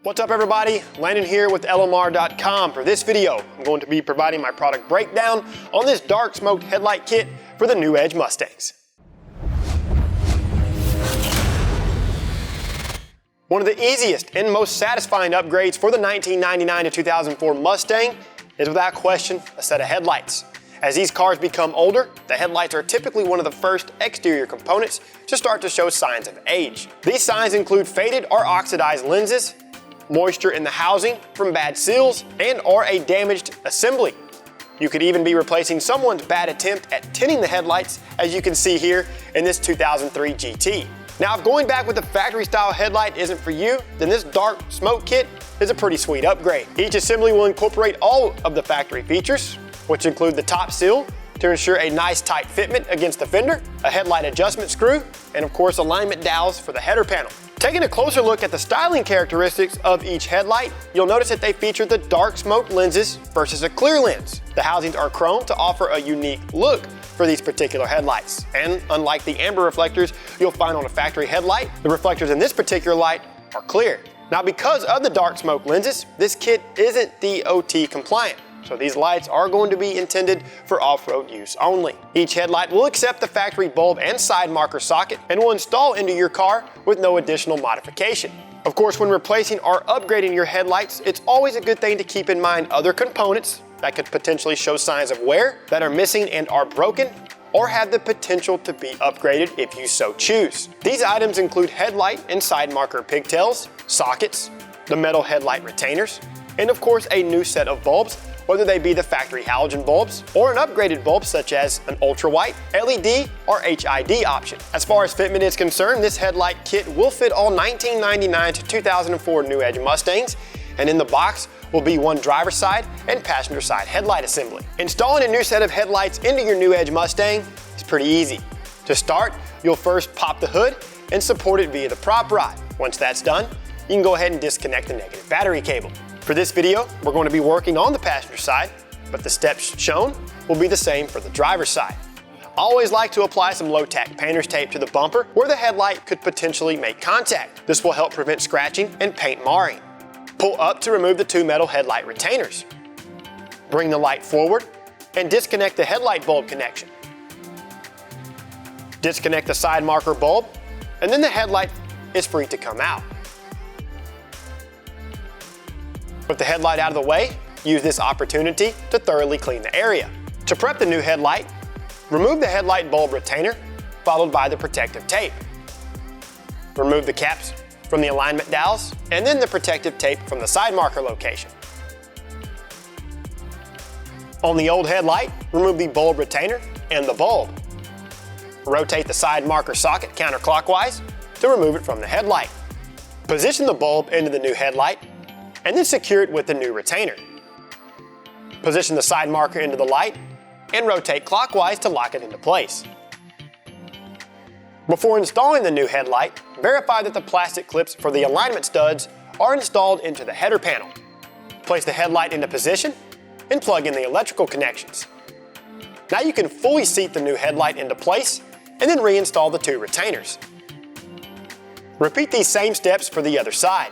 What's up everybody, Landon here with LMR.com. For this video, I'm going to be providing my product breakdown on this dark smoked headlight kit for the new Edge Mustangs. One of the easiest and most satisfying upgrades for the 1999 to 2004 Mustang is without question a set of headlights. As these cars become older, the headlights are typically one of the first exterior components to start to show signs of age. These signs include faded or oxidized lenses, moisture in the housing from bad seals, and or a damaged assembly. You could even be replacing someone's bad attempt at tinting the headlights, as you can see here in this 2003 GT. Now, if going back with the factory style headlight isn't for you, then this dark smoke kit is a pretty sweet upgrade. Each assembly will incorporate all of the factory features, which include the top seal to ensure a nice tight fitment against the fender, a headlight adjustment screw, and of course alignment dowels for the header panel. Taking a closer look at the styling characteristics of each headlight, you'll notice that they feature the dark smoke lenses versus a clear lens. The housings are chrome to offer a unique look for these particular headlights. And unlike the amber reflectors you'll find on a factory headlight, the reflectors in this particular light are clear. Now, because of the dark smoke lenses, this kit isn't DOT compliant. So these lights are going to be intended for off-road use only. Each headlight will accept the factory bulb and side marker socket and will install into your car with no additional modification. Of course, when replacing or upgrading your headlights, it's always a good thing to keep in mind other components that could potentially show signs of wear, that are missing and are broken, or have the potential to be upgraded if you so choose. These items include headlight and side marker pigtails, sockets, the metal headlight retainers, and of course a new set of bulbs, whether they be the factory halogen bulbs or an upgraded bulb such as an ultra white, LED, or HID option. As far as fitment is concerned, this headlight kit will fit all 1999 to 2004 New Edge Mustangs, and in the box will be one driver's side and passenger side headlight assembly. Installing a new set of headlights into your New Edge Mustang is pretty easy. To start, you'll first pop the hood and support it via the prop rod. Once that's done, you can go ahead and disconnect the negative battery cable. For this video, we're going to be working on the passenger side, but the steps shown will be the same for the driver's side. I always like to apply some low-tack painter's tape to the bumper where the headlight could potentially make contact. This will help prevent scratching and paint marring. Pull up to remove the two metal headlight retainers. Bring the light forward and disconnect the headlight bulb connection. Disconnect the side marker bulb, and then the headlight is free to come out. With the headlight out of the way, use this opportunity to thoroughly clean the area. To prep the new headlight, remove the headlight bulb retainer, followed by the protective tape. Remove the caps from the alignment dowels, and then the protective tape from the side marker location. On the old headlight, remove the bulb retainer and the bulb. Rotate the side marker socket counterclockwise to remove it from the headlight. Position the bulb into the new headlight and then secure it with the new retainer. Position the side marker into the light and rotate clockwise to lock it into place. Before installing the new headlight, verify that the plastic clips for the alignment studs are installed into the header panel. Place the headlight into position and plug in the electrical connections. Now you can fully seat the new headlight into place and then reinstall the two retainers. Repeat these same steps for the other side.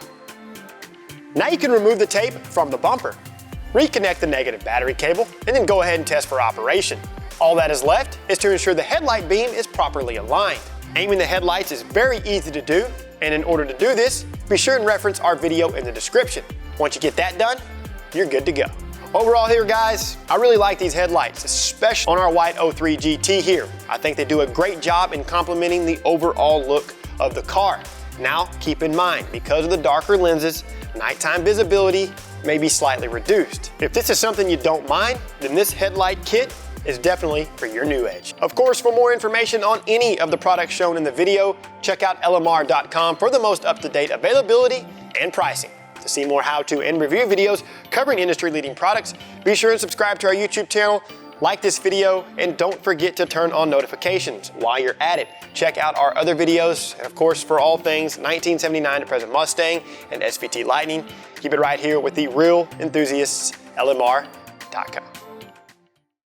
Now you can remove the tape from the bumper, reconnect the negative battery cable, and then go ahead and test for operation. All that is left is to ensure the headlight beam is properly aligned. Aiming the headlights is very easy to do, and in order to do this, be sure and reference our video in the description. Once you get that done, you're good to go. Overall here guys, I really like these headlights, especially on our white 03 GT here. I think they do a great job in complementing the overall look of the car. Now, keep in mind, because of the darker lenses, nighttime visibility may be slightly reduced. If this is something you don't mind, then this headlight kit is definitely for your new Edge. Of course, for more information on any of the products shown in the video, check out LMR.com for the most up-to-date availability and pricing. To see more how-to and review videos covering industry-leading products, be sure and subscribe to our YouTube channel, like this video, and don't forget to turn on notifications while you're at it. Check out our other videos, and of course, for all things 1979 to present Mustang and SVT Lightning, keep it right here with the real enthusiasts, LMR.com.